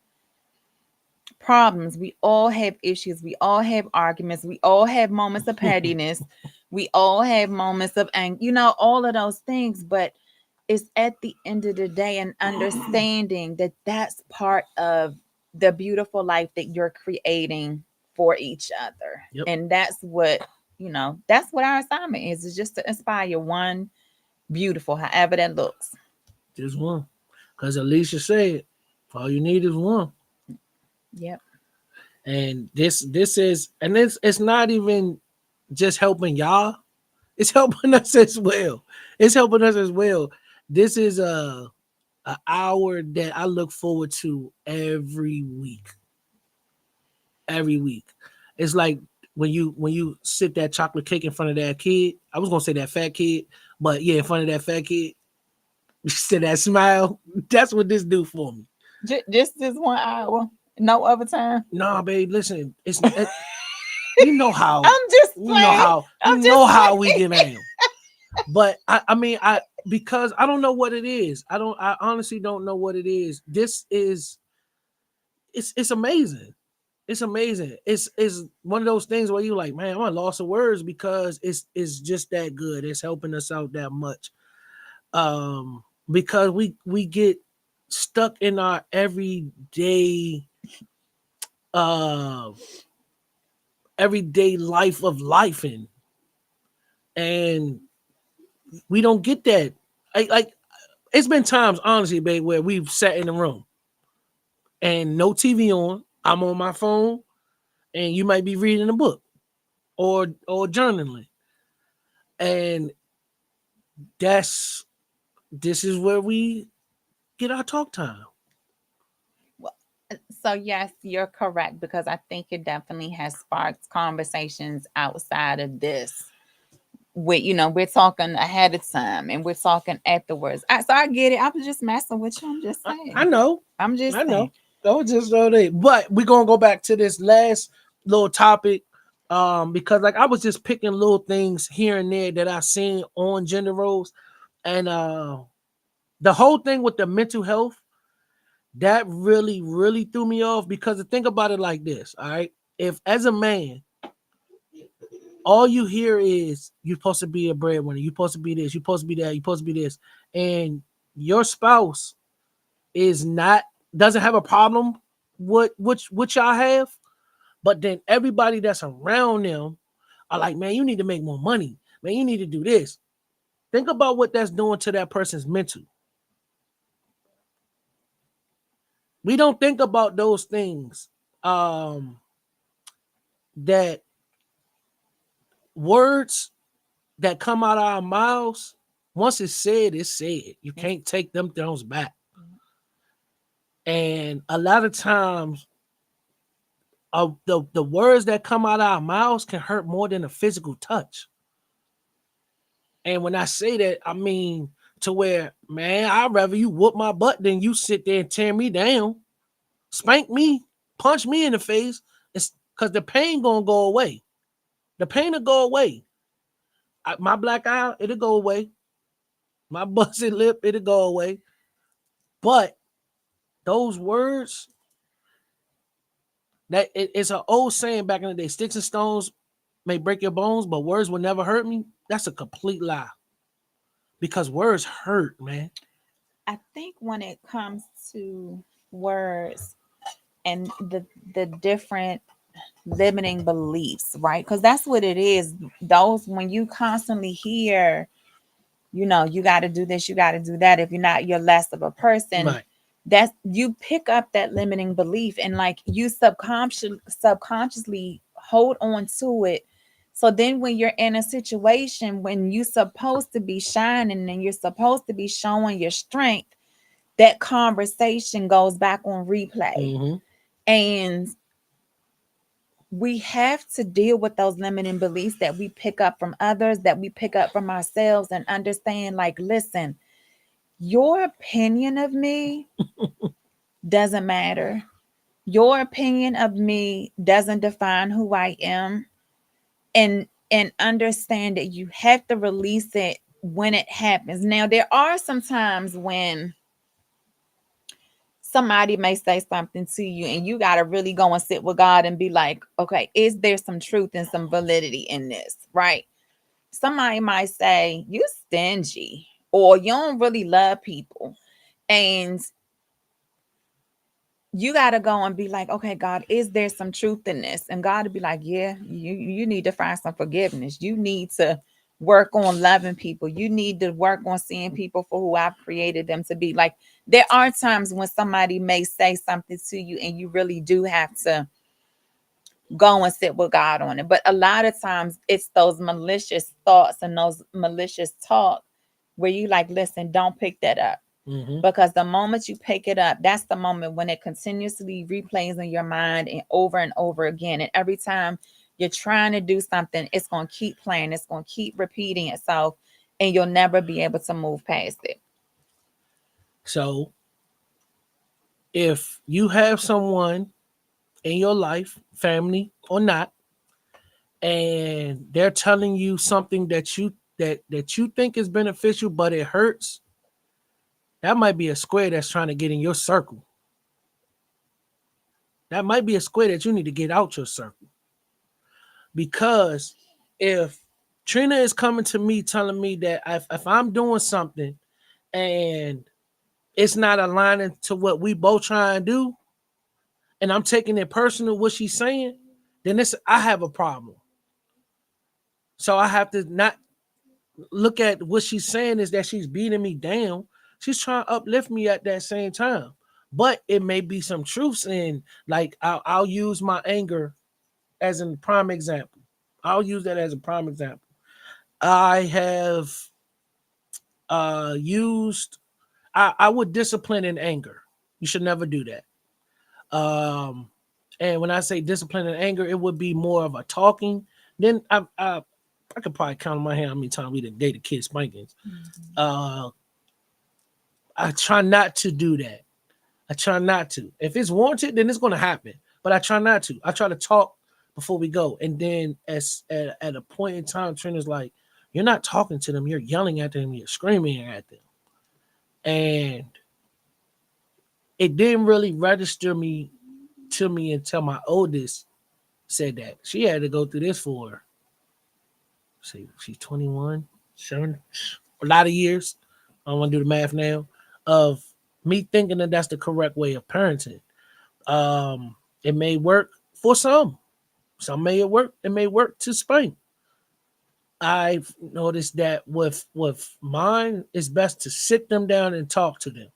problems. We all have issues. We all have arguments. We all have moments of pettiness. We all have moments of anger, all of those things. But it's at the end of the day and understanding that that's part of the beautiful life that you're creating for each other. Yep. And that's what our assignment is just to inspire one beautiful, however that looks. Just one. Because Alicia said, all you need is one. Yep. And this is, and it's not even just helping y'all. It's helping us as well. It's helping us as well. This is a hour that I look forward to every week. Every week. It's like when you sit that chocolate cake in front of that kid. I was gonna say that fat kid, but yeah, in front of that fat kid, you see that smile. That's what this do for me. Just this 1 hour, no overtime. Nah, babe, listen, you know how I'm just you know playing. how you I'm know just how we playing. get down. But I mean I because I don't know what it is. I honestly don't know what it is. This is it's amazing. It's amazing. It's one of those things where you like, man, I'm at loss of words because it's just that good. It's helping us out that much. Because we get stuck in our uh everyday life of life and we don't get that. Like it's been times, honestly, babe, where we've sat in the room and no TV on. I'm on my phone, and you might be reading a book or journaling, and that's this is where we get our talk time. Well, so yes, you're correct because I think it definitely has sparked conversations outside of this. We're talking ahead of time and we're talking afterwards. So I get it. I was just messing with you. I'm just I saying. know, I'm just I saying. know. That was just so they. But we're gonna go back to this last little topic, because like I was just picking little things here and there that I seen on gender roles, and the whole thing with the mental health that really really threw me off because think about it like this. All right, if as a man all you hear is you're supposed to be a breadwinner, you're supposed to be this, you're supposed to be that, you're supposed to be this, and your spouse is not doesn't have a problem with which y'all have, but then everybody that's around them are like, man, you need to make more money, man, you need to do this. Think about what that's doing to that person's mental. We don't think about those things. That words that come out of our mouths, once it's said, it's said. You It's, can't take them things back. And a lot of times, the words that come out of our mouths can hurt more than a physical touch. And when I say that, I mean to where, man, I'd rather you whoop my butt than you sit there and tear me down, spank me, punch me in the face. It's because the pain gonna go away. The pain will go away. My black eye, it'll go away. My busted lip, it'll go away. But those words, it's an old saying back in the day: sticks and stones may break your bones, but words will never hurt me. That's a complete lie because words hurt, man. I think when it comes to words and the different limiting beliefs, right? Because that's what it is. Those when you constantly hear, you got to do this, you got to do that. If you're not, you're less of a person. Right. That's you pick up that limiting belief and like you subconsciously hold on to it. So then when you're in a situation when you're supposed to be shining and you're supposed to be showing your strength, that conversation goes back on replay. Mm-hmm. And we have to deal with those limiting beliefs that we pick up from others, that we pick up from ourselves, and understand like, listen, your opinion of me doesn't matter. Your opinion of me doesn't define who I am. And understand that you have to release it when it happens. Now, there are some times when somebody may say something to you and you got to really go and sit with God and be like, okay, is there some truth and some validity in this, right? Somebody might say you stingy or you don't really love people, and you got to go and be like, okay, God, is there some truth in this? And God would be like, yeah, you need to find some forgiveness. You need to work on loving people. You need to work on seeing people for who I've created them to be. Like, there are times when somebody may say something to you and you really do have to go and sit with God on it. But a lot of times it's those malicious thoughts and those malicious talk where you like, listen, don't pick that up. Mm-hmm. Because the moment you pick it up, that's the moment when it continuously replays in your mind and over again. And every time you're trying to do something, it's going to keep playing, it's going to keep repeating itself, and you'll never be able to move past it. So if you have someone in your life, family or not, and they're telling you something that you think is beneficial, but it hurts, that might be a square that's trying to get in your circle. That might be a square that you need to get out your circle. Because if Trina is coming to me telling me that if I'm doing something and it's not aligning to what we both try and do, and I'm taking it personal what she's saying, then I have a problem. So I have to not look at what she's saying is that she's beating me down. She's trying to uplift me at that same time. But it may be some truths in, like, I'll use my anger as a prime example. I'll use that as a prime example. I have used, I would discipline in anger. You should never do that. Um, and when I say discipline and anger, it would be more of a talking. Then I could probably count on my hand how many times we did dated kid spankings. Mhm. Uh, I try not to do that. I try not to. If it's warranted, then it's going to happen. But I try not to. I try to talk before we go. And then at a point in time, Trina's like, you're not talking to them. You're yelling at them. You're screaming at them. And it didn't really register me to me until my oldest said that. She had to go through this for, say, she's 21, 7, a lot of years. I don't want to do the math now, of me thinking that that's the correct way of parenting. It may work for some. Some may work. It may work to spank. I've noticed that with mine, it's best to sit them down and talk to them.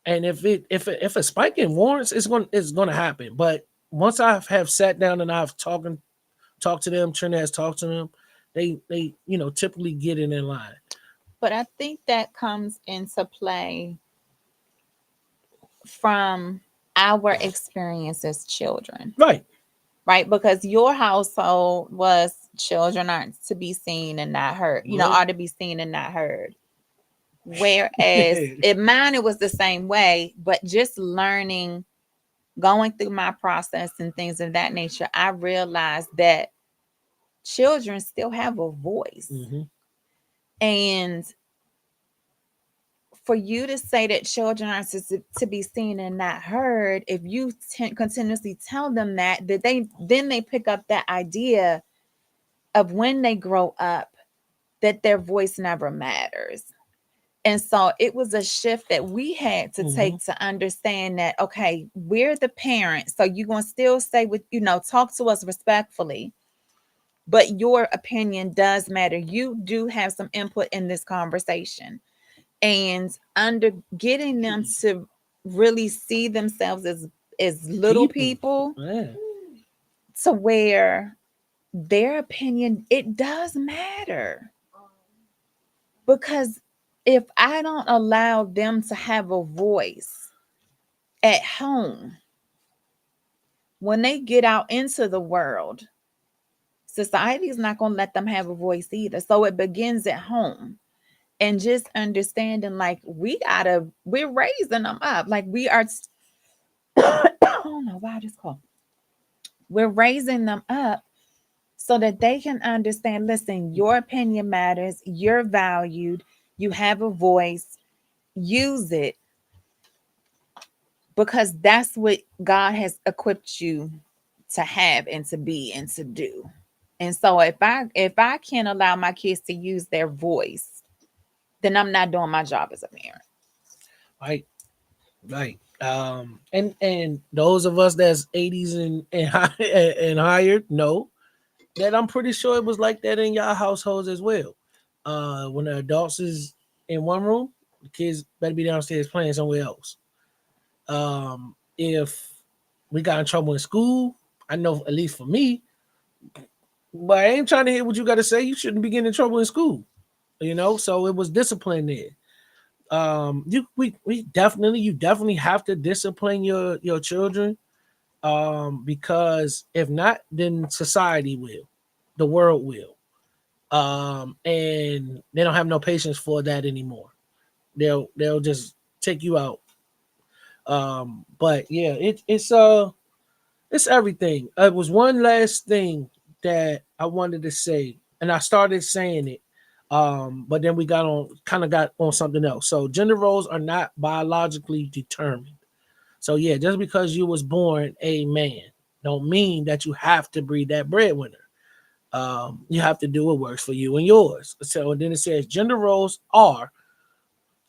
And if a spanking warrants, it's going to happen. But once I have sat down and I've talked to them, Trina has talked to them, they typically get in line. But I think that comes into play from our experience as children, Right. right? Because your household was children aren't to be seen and not heard, Nope. are to be seen and not heard. Whereas in mine, it was the same way, but just learning, going through my process and things of that nature, I realized that children still have a voice. Mm-hmm. And for you to say that children are to be seen and not heard, if you continuously tell them that they pick up that idea of when they grow up that their voice never matters. And so it was a shift that we had to Mm-hmm. take to understand that, okay, we're the parents. So you're going to still say talk to us respectfully, but your opinion does matter. You do have some input in this conversation. And under getting them to really see themselves as little People. people, Yeah. to where their opinion, it does matter. Because if I don't allow them to have a voice at home, when they get out into the world, society is not going to let them have a voice either. So it begins at home. And just understanding, like, we're raising them up. Like, we are, I don't know why I just call. We're raising them up so that they can understand, listen, your opinion matters, you're valued, you have a voice, use it, because that's what God has equipped you to have and to be and to do. And so if I can't allow my kids to use their voice, then I'm not doing my job as a parent. Right. Right. And those of us that's 80s and higher, no. that I'm pretty sure it was like that in y'all households as well. When the adults is in one room, the kids better be downstairs playing somewhere else. If we got in trouble in school, I know at least for me, but I ain't trying to hear what you got to say. You shouldn't be getting in trouble in school, So it was discipline there. We definitely you definitely have to discipline your children. Because if not, then society will, the world will, and they don't have no patience for that anymore. They'll just take you out. But yeah, it's everything. It was one last thing that I wanted to say, and I started saying it. But then we got on something else. So gender roles are not biologically determined. So yeah, just because you was born a man, don't mean that you have to breed that breadwinner. You have to do what works for you and yours. So then it says gender roles are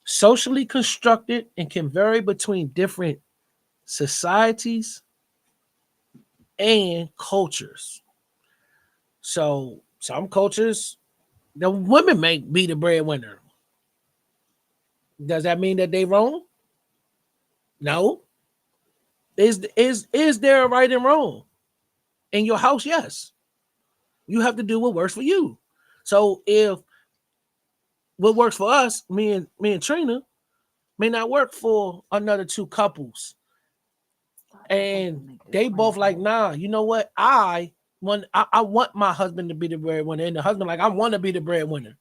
socially constructed and can vary between different societies and cultures. So some cultures, the women may be the breadwinner. Does that mean that they wrong? No. Is there a right and wrong in your house? Yes. You have to do what works for you. So if what works for us, me and Trina, may not work for another two couples, and they both like, nah, you know what? I want my husband to be the breadwinner, and the husband like, I want to be the breadwinner.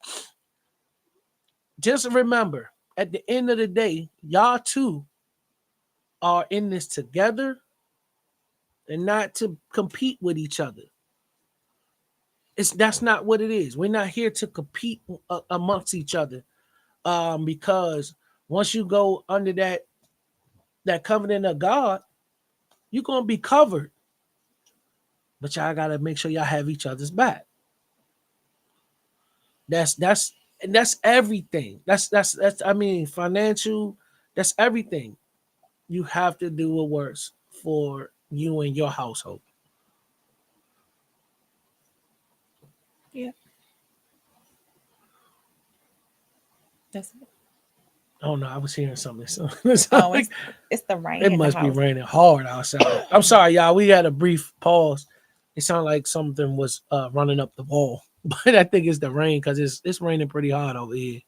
Just remember, at the end of the day, y'all two are in this together and not to compete with each other. That's not what it is. We're not here to compete amongst each other. Because once you go under that covenant of God, you're gonna be covered. But y'all gotta make sure y'all have each other's back. That's everything. That's I mean financial. That's everything. You have to do what works for you and your household. Yeah, that's it. Oh no, I was hearing something. So, Oh, it's the rain it in the must be house. raining hard outside. I'm sorry, y'all. We had a brief pause. It sounded like something was running up the wall, but I think it's the rain because it's raining pretty hard over here.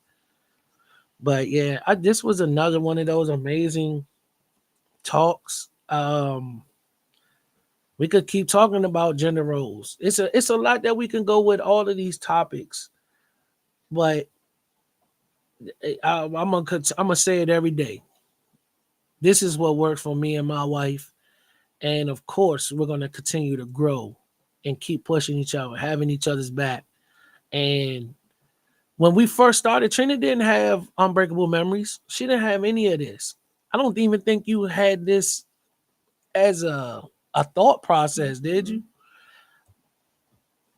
But yeah, this was another one of those amazing talks. We could keep talking about gender roles. It's a lot that we can go with all of these topics, but I'm gonna say it every day. This is what worked for me and my wife, and of course, we're gonna continue to grow and keep pushing each other, having each other's back. And when we first started, Trina didn't have unbreakable memories. She didn't have any of this. I don't even think you had this as a thought process, did you?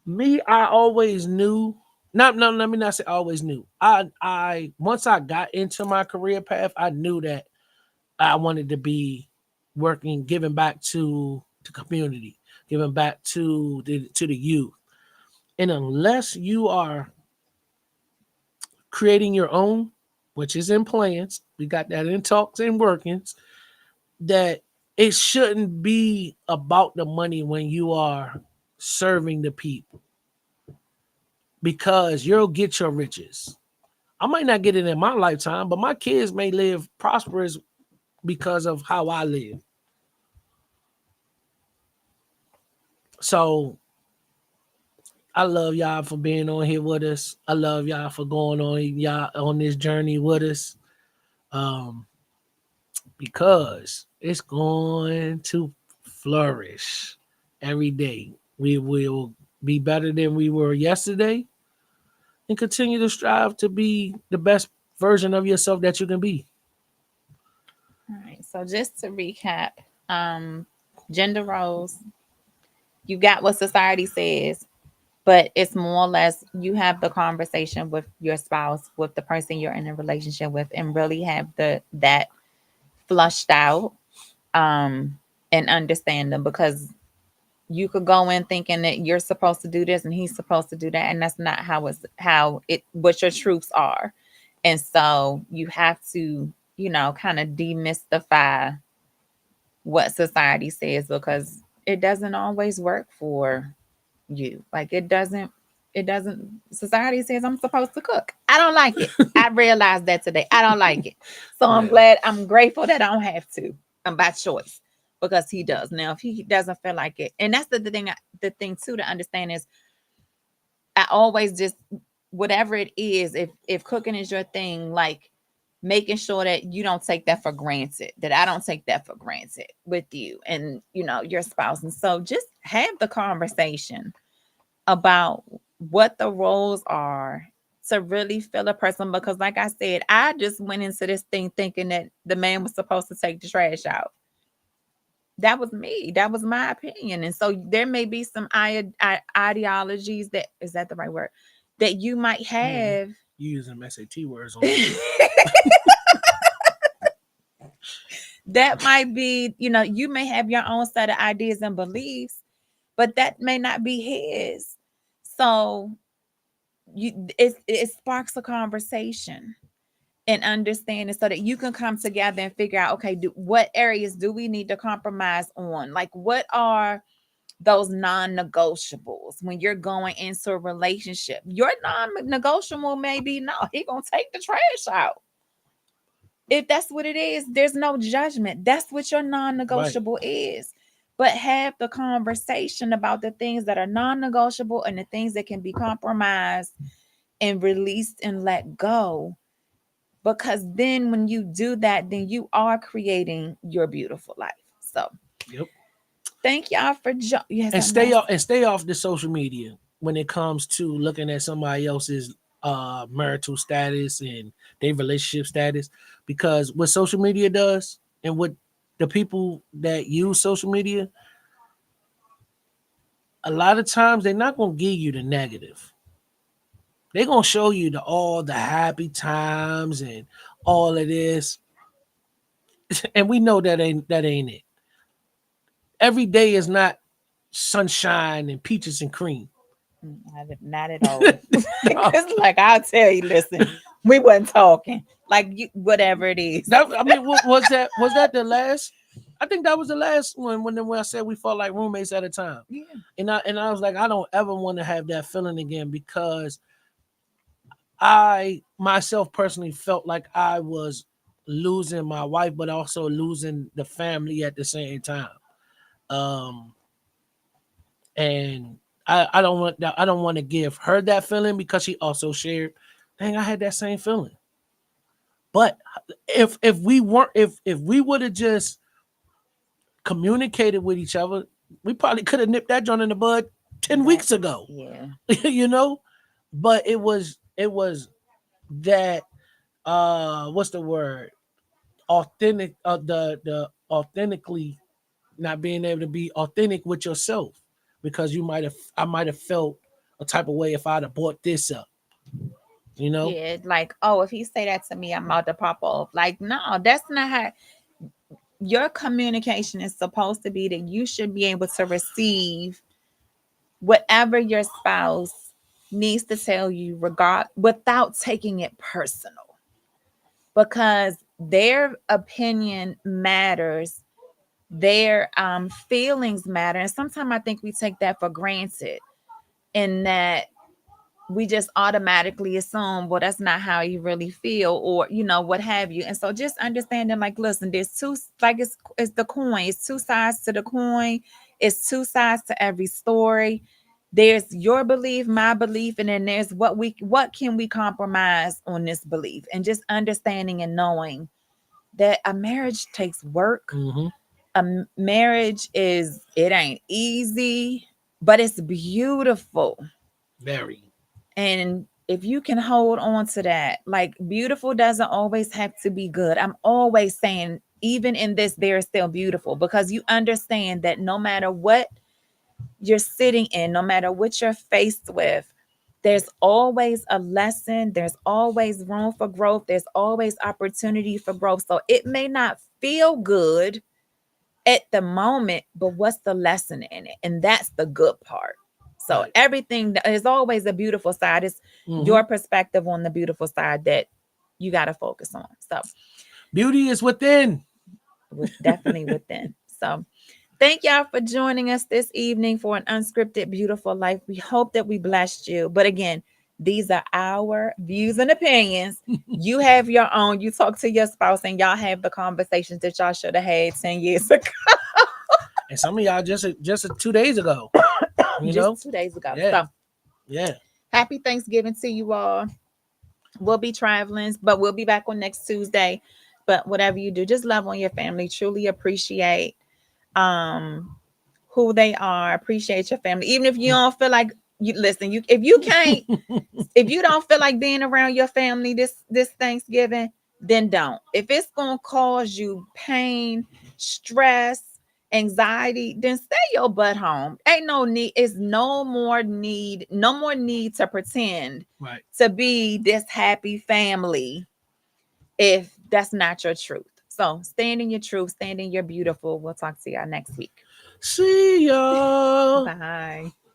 Me, I always knew. Not no, let me not say always knew. I once I got into my career path, I knew that I wanted to be working, giving back to the community, giving back to the youth. And unless you are creating your own, which is in plans, we got that in talks and workings, that it shouldn't be about the money when you are serving the people because you'll get your riches. I might not get it in my lifetime, but my kids may live prosperous because of how I live. So I love y'all for being on here with us. I love y'all for going on y'all on this journey with us. Um, because it's going to flourish every day. We will be better than we were yesterday and continue to strive to be the best version of yourself that you can be. All right. So just to recap, gender roles, you got what society says, but it's more or less you have the conversation with your spouse, with the person you're in a relationship with, and really have that flushed out, and understand them because You could go in thinking that you're supposed to do this and he's supposed to do that, and that's not how it what your truths are. And so you have to, kind of demystify what society says, because it doesn't always work for you. Like it doesn't society says I'm supposed to cook. I don't like it. I realized that today. I don't like it. So Yeah. I'm grateful that I don't have to. I'm by choice, because he does. Now if he doesn't feel like it, and that's the thing too to understand is, I always just, whatever it is, if cooking is your thing, like making sure that you don't take that for granted, that I don't take that for granted with you and your spouse. And so just have the conversation about what the roles are to really feel a person, because like I said, I just went into this thing thinking that the man was supposed to take the trash out. That was me. That was my opinion. And so there may be some ideologies, that is that the right word, that you might Yeah. have. You using them SAT words on me. That might be, you may have your own set of ideas and beliefs, but that may not be his. So it sparks a conversation and understanding, so that you can come together and figure out, okay, what areas do we need to compromise on? Like, what are those non-negotiables when you're going into a relationship? Your non-negotiable may be, no, he gonna take the trash out. If that's what it is, there's no judgment. That's what your Right. non-negotiable is. But have the conversation about the things that are non-negotiable and the things that can be compromised and released and let go. Because then when you do that, then you are creating your beautiful life. So Yep. thank y'all for you had And something stay else? off the social media when it comes to looking at somebody else's marital status and their relationship status, because what social media does and what the people that use social media, a lot of times they're not going to give you the negative. They're going to show you all the happy times and all of this, and we know that ain't it. Every day is not sunshine and peaches and cream. Not at all. No. Because, like, I'll tell you, listen, we wasn't talking. Like, whatever it is. That, I mean, what was that? Was that the last? I think that was the last one when I said we felt like roommates at a time, Yeah. and I was like, I don't ever want to have that feeling again, because I myself personally felt like I was losing my wife, but also losing the family at the same time. Um, and I don't want to give her that feeling, because she also shared. Dang, I had that same feeling. But if we would have just communicated with each other, we probably could have nipped that joint in the bud 10 weeks ago. Yeah. you know, but it was that what's the word, authentic, the authentically not being able to be authentic with yourself, because I might have felt a type of way if I'd have brought this up, you know. Yeah. Like, oh, if he say that to me, I'm about to pop off. Like, no, that's not how your communication is supposed to be, that you should be able to receive whatever your spouse needs to tell you, regard without taking it personal, because their opinion matters, their feelings matter, and sometimes I think we take that for granted, in that we just automatically assume, well, that's not how you really feel, or what have you. And so just understanding, like, listen, there's two, like, it's the coin, it's two sides to the coin, it's two sides to every story. There's your belief, my belief, and then there's what can we compromise on this belief, and just understanding and knowing that a marriage takes work. Mm-hmm. A marriage is, it ain't easy, but it's beautiful. Very. And if you can hold on to that, like, beautiful doesn't always have to be good. I'm always saying, even in this, there is still beautiful, because you understand that no matter what you're sitting in, no matter what you're faced with, there's always a lesson, there's always room for growth, there's always opportunity for growth. So it may not feel good at the moment, but what's the lesson in it? And that's the good part. So Right. everything is always a beautiful side. It's Hmm. your perspective on the beautiful side that you got to focus on. So Beauty is within. with definitely within. So thank y'all for joining us this evening for an unscripted, beautiful life. We hope that we blessed you. But again, these are our views and opinions. You have your own. You talk to your spouse and y'all have the conversations that y'all should have had 10 years ago, And some of y'all just 2 days ago. You just know. 2 days ago. Yeah. So Yeah. happy Thanksgiving to you all. We'll be traveling, but we'll be back on next Tuesday. But whatever you do, just love on your family. Truly appreciate um who they are. Appreciate your family. Even if you don't feel like you listen, you if you can't, if you don't feel like being around your family this Thanksgiving, then don't. If it's gonna cause you pain, stress, anxiety, then stay your butt home. Ain't no need, it's no more need to pretend Right. to be this happy family if that's not your truth. So stand in your truth, stand in your beautiful. We'll talk to y'all next week. See y'all. Bye.